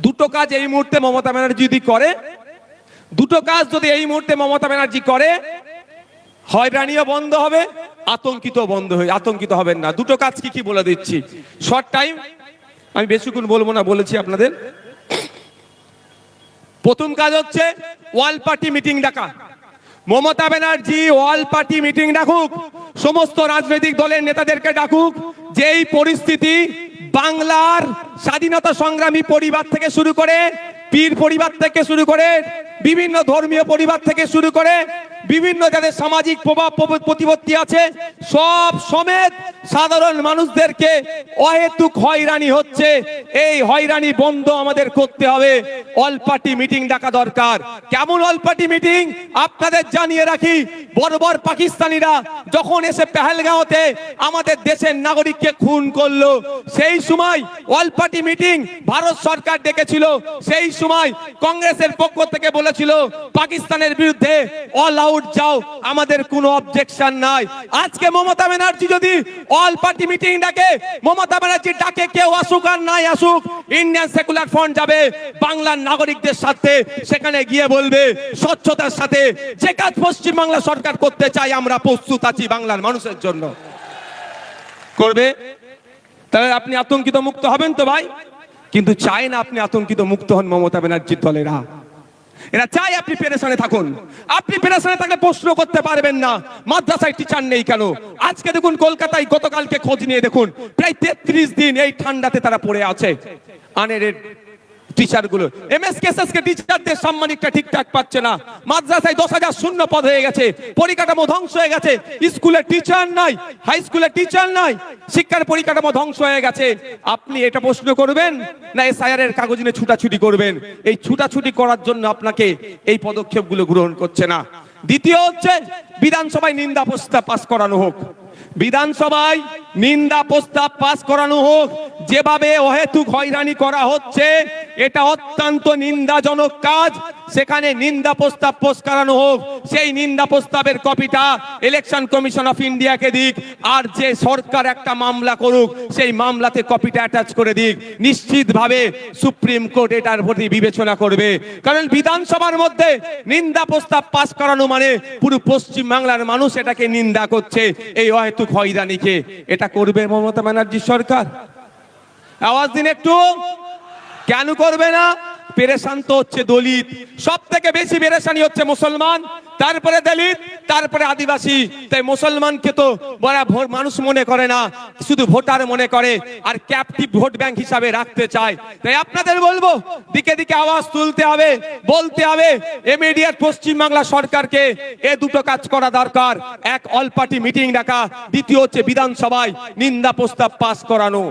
দুটো কাজ এই মুহূর্তে মমতা ব্যানার্জি যদি করে, দুটো কাজ যদি এই মুহূর্তে মমতা ব্যানার্জি করে, হয়রানিও বন্ধ হবে, আতঙ্কিত হবেন না। দুটো কাজ কি কি বলে দিচ্ছি, শর্ট টাইম, আমি বেশিক্ষণ বলবো না, বলেছি আপনাদের। প্রথম কাজ হচ্ছে ওয়াল পার্টি মিটিং ডাকা। মমতা ব্যানার্জি ওয়াল পার্টি মিটিং ডাকুক, সমস্ত রাজনৈতিক দলের নেতাদেরকে ডাকুক। যেই পরিস্থিতি বাংলার স্বাধীনতা সংগ্রামী পরিবার থেকে শুরু করে, পীর পরিবার থেকে শুরু করে, বিভিন্ন ধর্মীয় পরিবার থেকে শুরু করে, বিভিন্ন যাদের সামাজিক প্রভাব প্রতিপত্তি আছে, সব সমেত সাধারণ মানুষদেরকে অহেতুক হয়রানি হচ্ছে, এই হয়রানি বন্ধ আমাদের করতে হবে। অল পার্টি মিটিং ডাকা দরকার। কেমন অল পার্টি মিটিং আপনাদের জানিয়ে রাখি, বর্বর পাকিস্তানিরা যখন এসে পেহেলগাঁওতে আমাদের দেশের নাগরিককে খুন করলো, সেই সময় অল পার্টি মিটিং ভারত সরকার ডেকেছিল। সেই সময় কংগ্রেসের পক্ষ থেকে বলেছিল পাকিস্তানের বিরুদ্ধে অল আউট যাও, আমাদের কোনো অবজেকশন নাই। আজকে মমতা ব্যানার্জি যদি অল পার্টি মিটিং ডাকে, মমতা ব্যানার্জি ডাকে কেউ আসুক আর নাই আসুক, ইন্ডিয়ান সেকুলার ফ্রন্ট যাবে বাংলার নাগরিকদের সাথে, সেখানে গিয়ে বলবে স্বচ্ছতার সাথে যে কাজ পশ্চিম বাংলা সরকার করতে চাই আমরা প্রস্তুত আছি বাংলার মানুষের জন্য। করবে, তাহলে আপনি আতঙ্কিত মুক্ত হবেন তো ভাই? কিন্তু চাই না আপনি আতঙ্কিত মুক্ত হন মমতা ব্যানার্জির দলেরা। এরা চাই আপনি পেরেশানে থাকুন। আপনি পেরেশানে থাকলে প্রশ্ন করতে পারবেন না মাদ্রাসায় টিচার নেই কেন। আজকে দেখুন কলকাতায় গতকালকে খোঁজ নিয়ে দেখুন প্রায় 33 দিন এই ঠান্ডাতে তারা পড়ে আছে। আনএডেড টিচার গুলো, এমএসকেএসএস কে টিচারদের সম্মানিকটা ঠিকঠাক পাচ্ছে না। মাদ্রাসায় 10,000 শূন্য পদ হয়ে গেছে, পরিকাঠামো ধ্বংস হয়ে গেছে, স্কুলে টিচার নাই, হাই স্কুলে টিচার নাই, শিক্ষার পরিকাঠামো ধ্বংস হয়ে গেছে। আপনি এটা প্রশ্ন করবেন না এসআইআর এর কাগজ নিয়ে ছুটাছুটি করবেন? এই ছুটাছুটি করার জন্য আপনাকে এই পদক্ষেপগুলো গ্রহণ করছে না। দ্বিতীয় হচ্ছে বিধানসভায় নিন্দা প্রস্তাব পাস করানো হোক। বিধানসভায় নিন্দা প্রস্তাব পাস করানো হোক। যেভাবে অহেতুক হয়রানি করা হচ্ছে এটা অত্যন্ত নিন্দাজনক কাজ। সেখানে নিন্দা প্রস্তাব পাস করানো হোক। সেই নিন্দা প্রস্তাবের কপিটা ইলেকশন কমিশন অফ ইন্ডিয়াকে দিক, আর যে সরকার একটা মামলা করুক সেই মামলাতে কপিটা অ্যাটাচ করে দিক। নিশ্চিতভাবে সুপ্রিম কোর্ট এটার প্রতি বিবেচনা করবে, কারণ বিধানসভার মধ্যে নিন্দা প্রস্তাব পাস করানো মানে পুরো পশ্চিম বাংলার মানুষ এটাকে নিন্দা করছে, এই অহেতুক হয়রানিকে। এটা করবে মমতা ব্যানার্জি সরকার? আওয়াজ দিন একটু। কেন করবে না? পেরেশান তো হচ্ছে দলিত, সব থেকে বেশি পেরেশানি হচ্ছে মুসলমান, তারপরে দলিত, তারপরে আদিবাসী। তাই মুসলমানকে তো বড় মানুষ মনে করে না, শুধু ভোটার মনে করে, আর ক্যাপটিভ ভোট ব্যাংক হিসাবে রাখতে চায়। তাই আপনাদের বলবো দিকে দিকে আওয়াজ তুলতে হবে, বলতে হবে ইমিডিয়েট পশ্চিম বাংলা সরকারকে এ দুটো কাজ করা দরকার। এক, অল পার্টি মিটিং ডাকা, দ্বিতীয় হচ্ছে বিধানসভায় নিন্দা প্রস্তাব পাস করানো।